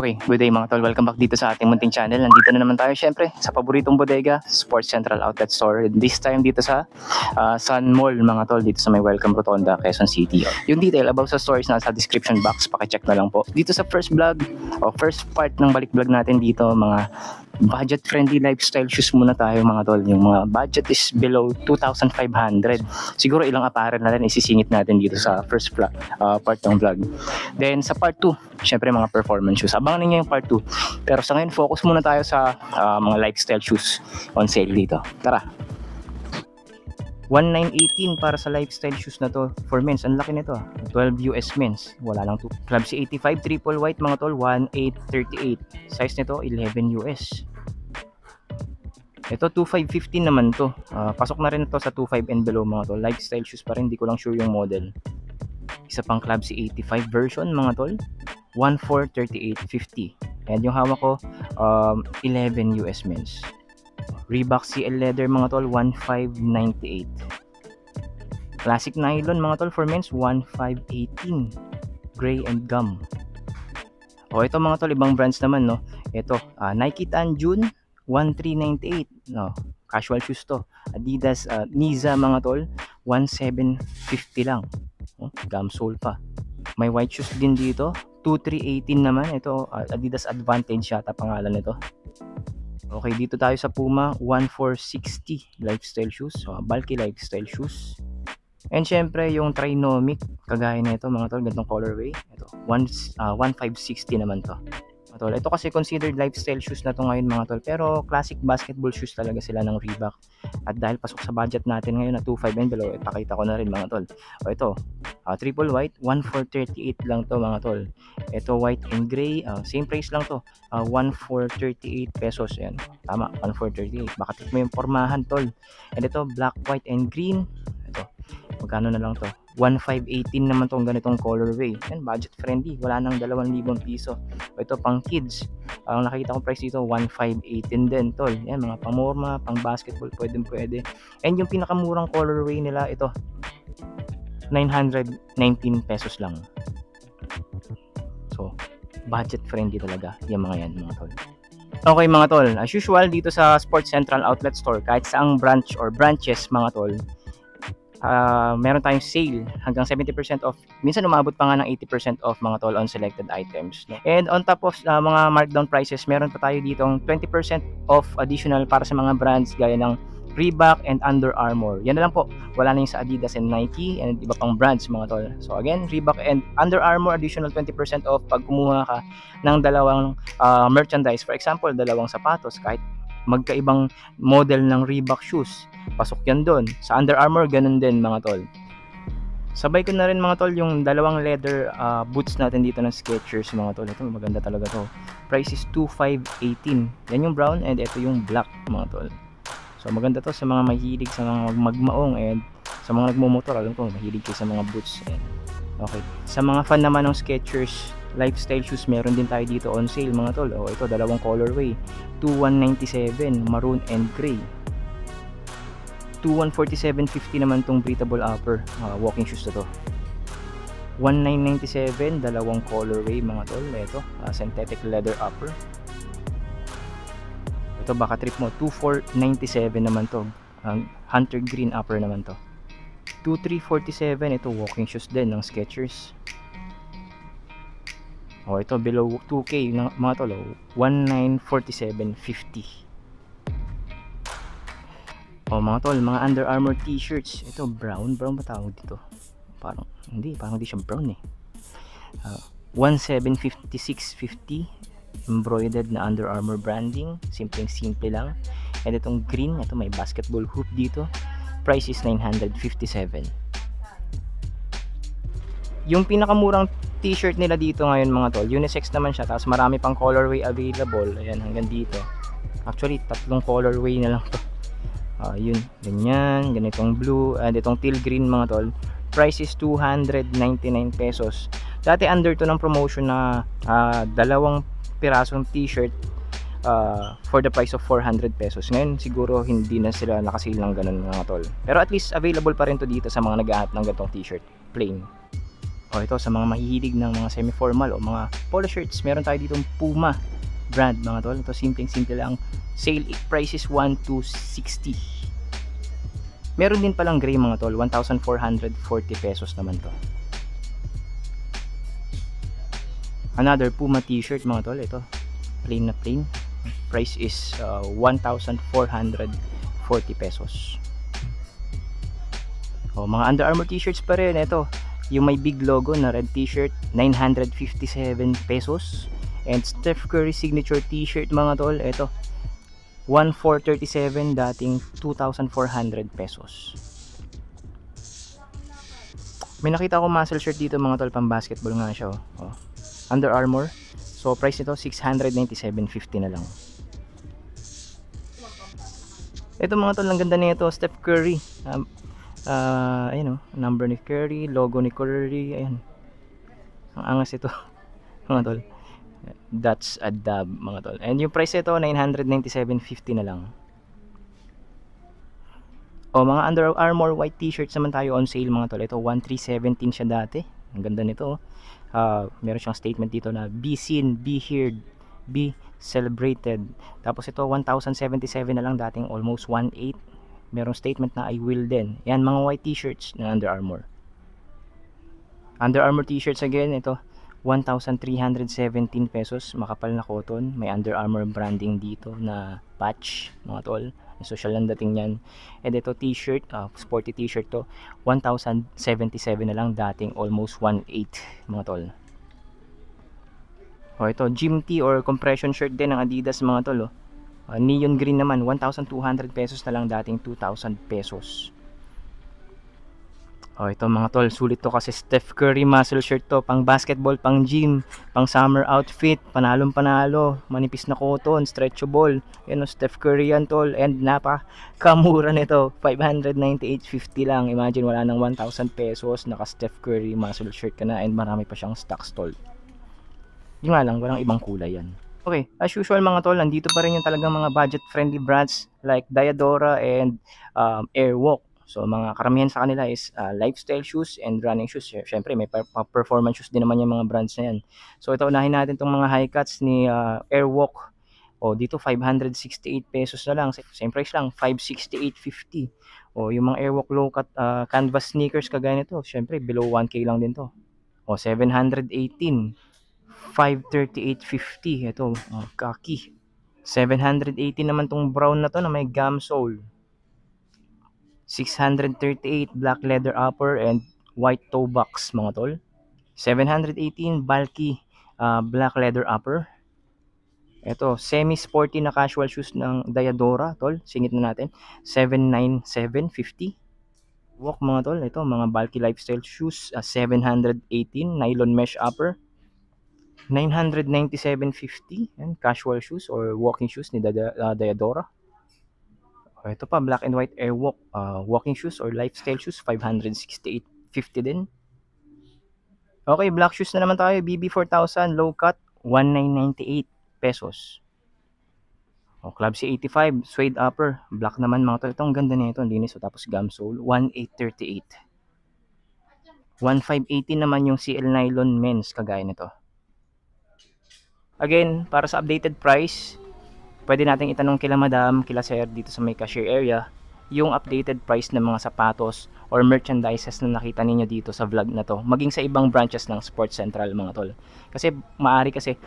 Okay, good day mga tol. Welcome back dito sa ating munting channel. Nandito na naman tayo syempre sa paboritong bodega, Sports Central Outlet Store. This time dito sa Sun Mall mga tol, dito sa may Welcome Rotonda, Quezon City. Yung detail about sa store is nasa description box, paki-check na lang po. Dito sa first vlog o first part ng balik vlog natin dito, mga budget friendly lifestyle shoes muna tayo mga tol. Yung mga budget is below 2,500. Siguro ilang apparel na rin isisingit natin dito sa first vlog, part ng vlog. Then sa part 2, syempre mga performance shoes. Abangan niyo yung part 2. Pero sa ngayon focus muna tayo sa mga lifestyle shoes on sale dito. Tara. 1918 para sa lifestyle shoes na to for men's. Ang laki nito. 12 US men's. Wala lang to. Club C85 triple white mga tol. 1838. Size nito 11 US. Ito 2515 naman to. Pasok na rin ito sa 25 and below mga tol. Lifestyle shoes pa rin. Hindi ko lang sure yung model. Isa pang Club C85 version mga tol. 1438.50. And yung hawak ko 11 US men's. Reebok CL leather mga tol 1598. Classic nylon mga tol for men's 1518. Gray and gum. Ito mga tol ibang brands naman no. Ito Nike Tan June 1398 no. Casual shoes to. Adidas Niza mga tol 1750 lang. Gum sole pa. May white shoes din dito 2318 naman. Ito Adidas Advantage yata pangalan nito. Okay, dito tayo sa Puma 1460 lifestyle shoes, bulky lifestyle shoes. And syempre yung Trinomic kagaya nito mga tol, ganitong colorway. Ito 1560 naman to. Tol, ito kasi considered lifestyle shoes na to ngayon mga tol, pero classic basketball shoes talaga sila ng Reebok. At dahil pasok sa budget natin ngayon na 25 and below, ipakita ko na rin mga tol. Ito triple white 1438 lang to mga tol. Ito white and gray, same price lang to, 1438 pesos. Yan, tama, 1438. Baka tip mo yung pormahan tol. And ito black, white and green. Ito magkano na lang to, 1518 naman tong ganitong colorway. Yan, budget friendly, wala nang 2,000 piso. Ito pang kids, ang nakita ko price dito 1518 din tol. Yan, mga pamorma, pang basketball, pwede. And yung pinakamurang colorway nila ito 919 pesos lang. So budget friendly talaga yung mga yan mga tol. Okay mga tol, as usual dito sa Sports Central Outlet Store, kahit saang branch or branches mga tol, meron tayong sale hanggang 70% off. Minsan umabot pa nga ng 80% off mga tol on selected items. No? And on top of mga markdown prices, meron pa tayo dito 20% off additional para sa mga brands gaya ng Reebok and Under Armour. Yan na lang po. Wala na yung sa Adidas and Nike and iba pang brands mga tol. So again, Reebok and Under Armour additional 20% off pag kumuha ka ng dalawang merchandise. For example, dalawang sapatos kahit magkaibang model ng Reebok shoes. Pasok yan doon. Sa Under Armour, ganun din mga tol. Sabay ko na rin mga tol yung dalawang leather boots natin dito ng Skechers mga tol. Ito maganda talaga to. Price is 2518. Yan yung brown and ito yung black mga tol. So maganda to sa mga mahilig sa mga magmaong and sa mga nagmumotor. Alam ko mahilig kayo sa mga boots. And, okay. Sa mga fan naman ng Skechers lifestyle shoes, meron din tayo dito on sale mga tol. Ito dalawang colorway 2197 maroon and gray. 2147.50 naman tong breathable upper walking shoes na to. 1997 dalawang colorway mga tol. Ito synthetic leather upper. Ito baka trip mo 2497 naman to. Hunter green upper naman to. 2347 ito walking shoes din ng Skechers. Ito below 2k mga tol. 1947.50. Mga tol, mga Under Armour t-shirts. Ito brown ba tawag dito? Parang hindi siya brown eh. 1756.50 embroidered na Under Armour branding. Simple lang. And itong green, ito may basketball hoop dito. Price is 957. Yung pinakamurang t-shirt nila dito ngayon mga tol, unisex naman siya, tapos marami pang colorway available. Ayan, hanggang dito. Actually, 3 colorway na lang to. Yun, ganyan, ganitong blue, and itong teal green mga tol. Price is 299 pesos. Dati under to ng promotion na 2 pirasong t-shirt for the price of 400 pesos. Ngayon siguro hindi na sila nakasil ng ganun mga tol. Pero at least available pa rin to dito sa mga naghahanap ng ganitong t-shirt, plain. Ito sa mga mahihilig ng mga semi-formal o mga polo shirts, meron tayo ditong Puma brand mga tol. Ito simpleng-simple lang. Sale price is 1,260. Meron din palang gray mga tol, 1,440 pesos naman to. Another Puma t-shirt mga tol, ito plain na plain. Price is 1,440 pesos. Mga Under Armour t-shirts pa rin. Ito, yung may big logo na red t-shirt, 957 pesos. And Steph Curry signature t-shirt mga tol, ito 1,437, dating 2,400 pesos. May nakita ko muscle shirt dito mga tol, pang basketball nga siya. Under Armour. So price nito 697.50 na lang. Ito mga tol, ang ganda nito, Steph Curry. Ayun number ni Curry, logo ni Curry, ayan. Ang angas ito mga tol. That's a dub mga tol. And yung price nito 997.50 na lang. Mga Under Armour white t-shirts naman tayo on sale mga tol. Ito 1,317 siya dati. Ang ganda nito. Meron siyang statement dito na be seen, be heard, be celebrated. Tapos ito 1,077 na lang, dating almost 1,800. Merong statement na I will then. Yan mga white t-shirts ng Under Armour. Under Armour t-shirts again, ito 1,317 pesos, makapal na cotton. May Under Armour branding dito na patch mga tol. Social lang dating yan. And ito t-shirt, sporty t-shirt to, 1,077 na lang, dating almost 1,800 mga tol. Ito gym tee or compression shirt din ng Adidas mga tol. Neon green naman, 1,200 pesos na lang, dating 2,000 pesos. Ito mga tol, sulit to kasi Steph Curry muscle shirt to, pang basketball, pang gym, pang summer outfit, panalong panalo, manipis na cotton, stretchable. Yan Steph Curry yan tol, and napakamura nito, 598.50 lang. Imagine wala nang 1,000 pesos, naka Steph Curry muscle shirt ka na, and marami pa siyang stocks tol. Yun nga lang, walang ibang kulay yan. Okay, as usual mga tol, nandito pa rin yung talagang mga budget friendly brands like Diadora and Airwalk. So mga karamihan sa kanila is lifestyle shoes and running shoes. Syempre may performance shoes din naman yung mga brands na yan. So ito, unahin natin itong mga high cuts ni Airwalk. Dito 568 pesos na lang. Same price lang, 568.50. Yung mga Airwalk low cut canvas sneakers kagaya nito, syempre below 1K lang din to. 718, 538.50. Ito, khaki. 780 naman tong brown na to na may gum sole. 638 black leather upper and white toe box mga tol. 718 bulky black leather upper. Ito semi sporty na casual shoes ng Diadora tol, singit na natin, 797.50. Walk mga tol, ito mga bulky lifestyle shoes, 718 nylon mesh upper, 997.50. and casual shoes or walking shoes ni Diadora. Ito pa, black and white Airwalk walking shoes or lifestyle shoes, 568.50 din. Okay, black shoes na naman tayo, BB 4000 low cut, 1,998 pesos. Club C85 suede upper, black naman mga tol. Ito ang ganda nito, ang linis. Tapos gum sole, 1,838. 1,580 naman yung CL nylon men's kagaya nito. Again, para sa updated price, pwede nating itanong kila madam, kila sir dito sa may cashier area yung updated price ng mga sapatos or merchandises na nakita ninyo dito sa vlog na to, maging sa ibang branches ng Sports Central mga tol. Kasi maari kasi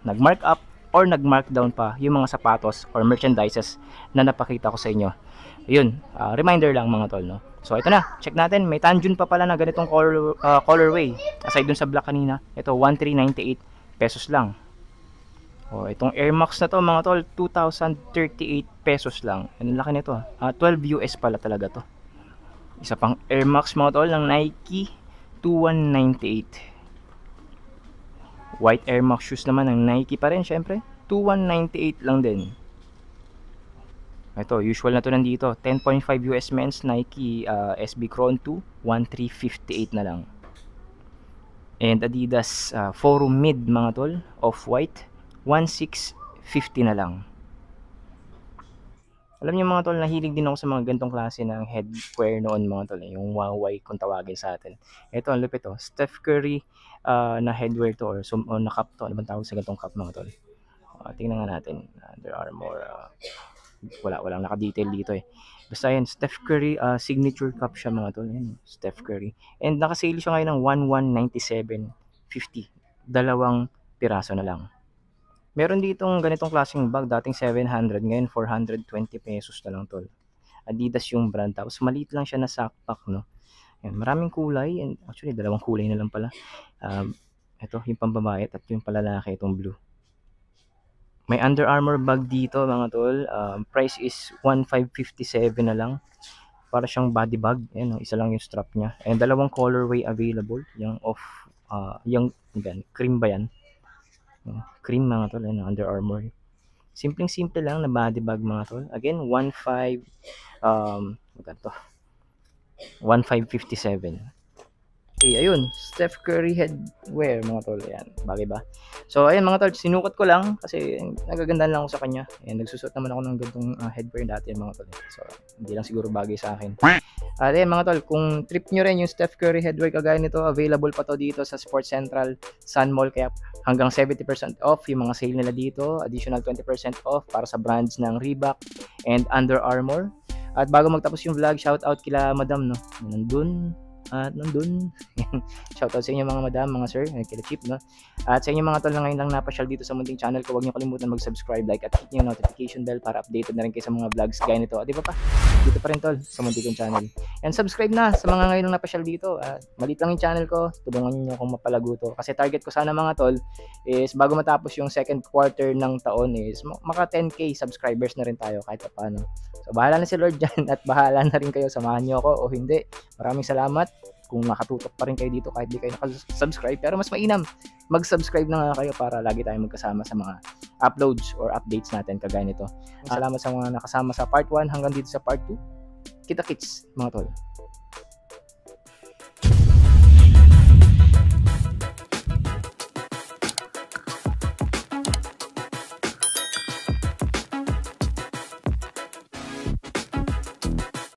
nag-mark up or nag-mark down pa yung mga sapatos or merchandises na napakita ko sa inyo. Yun, reminder lang mga tol, no? So ito na, check natin, may Tanjun pa pala na ganitong colorway. Aside dun sa black kanina, ito 1,398 pesos lang. Oh, itong Air Max na to mga tol, 2,038 pesos lang. Ang laki nito. 12 US pala talaga to. Isa pang Air Max mga tol ng Nike, 2,198. White Air Max shoes naman ng Nike pa rin syempre, 2,198 lang din. Ito, usual na to nandito, 10.5 US men's Nike SB Cron 2, 1,358 na lang. And Adidas Forum Mid mga tol, off-white, 1,650 na lang. Alam niyo mga tol, nahilig din ako sa mga gantong klase ng headwear noon mga tol, yung Huawei kung tawagin sa atin. Ito, ang lupit to, Steph Curry na headwear to or na cap to. Ano bang tawag sa gantong cap mga tol? Tingnan nga natin. Under Armour, walang naka-detail dito eh. Basta yan, Steph Curry signature cup siya mga tol. Yan, Steph Curry. And naka-sale siya ngayon ng 1,197.50. Dalawang piraso na lang. Meron ditong ganitong klaseng bag, dating 700, ngayon 420 pesos na lang tol. Adidas yung brand, tapos maliit lang siya na sackpack, no. Yan, maraming kulay, and actually dalawang kulay na lang pala. Ito yung pambabae at yung palalaki, itong blue. May Under Armour bag dito mga tol. Price is 1,557 na lang. Para siyang body bag. Ayan, isa lang yung strap niya. And dalawang colorway available. Yung yung cream ba yan? Cream mga tol. Ayan, Under Armour. Simpleng-simple lang na body bag mga tol. Again, 1,557. Okay, ayun, Steph Curry headwear mga tol, ayan, bagay ba? So ayun mga tol, sinukat ko lang kasi nagagandaan lang ako sa kanya. Ayan, nagsusot naman ako ng gantong headwear dati mga tol. So hindi lang siguro bagay sa akin. At ayan mga tol, kung trip nyo rin yung Steph Curry headwear kagaya nito, available pa to dito sa Sports Central Sun Mall, kaya hanggang 70% off yung mga sale nila dito, additional 20% off para sa brands ng Reebok and Under Armour. At bago magtapos yung vlog, shout out kila Madam, no, nandun. Shoutout sa inyo mga madam, mga sir, kila Chip, no? At sa inyo mga tol na ngayon lang napasyal dito sa munting channel ko, huwag niyo kalimutan mag-subscribe, like at hit niyo yung notification bell para updated na rin kayo sa mga vlogs gaya nito. At di ba pa? Dito pa rin tol sa munting channel. And subscribe na sa mga ngayon lang napasyal dito. Maliit lang yung channel ko, tulungan niyo akong mapalago to. Kasi target ko sana mga tol is bago matapos yung second quarter ng taon is maka 10k subscribers na rin tayo kahit paano. So bahala na si Lord dyan at bahala na rin kayo, samahan niyo ako o hindi. Maraming salamat kung nakatutok pa rin kayo dito kahit di kayo nakasubscribe, pero mas mainam mag-subscribe na nga kayo para lagi tayong magkasama sa mga uploads or updates natin kagaya nito. Salamat sa mga nakasama sa part 1 hanggang dito sa part 2. Kita kits mga tol.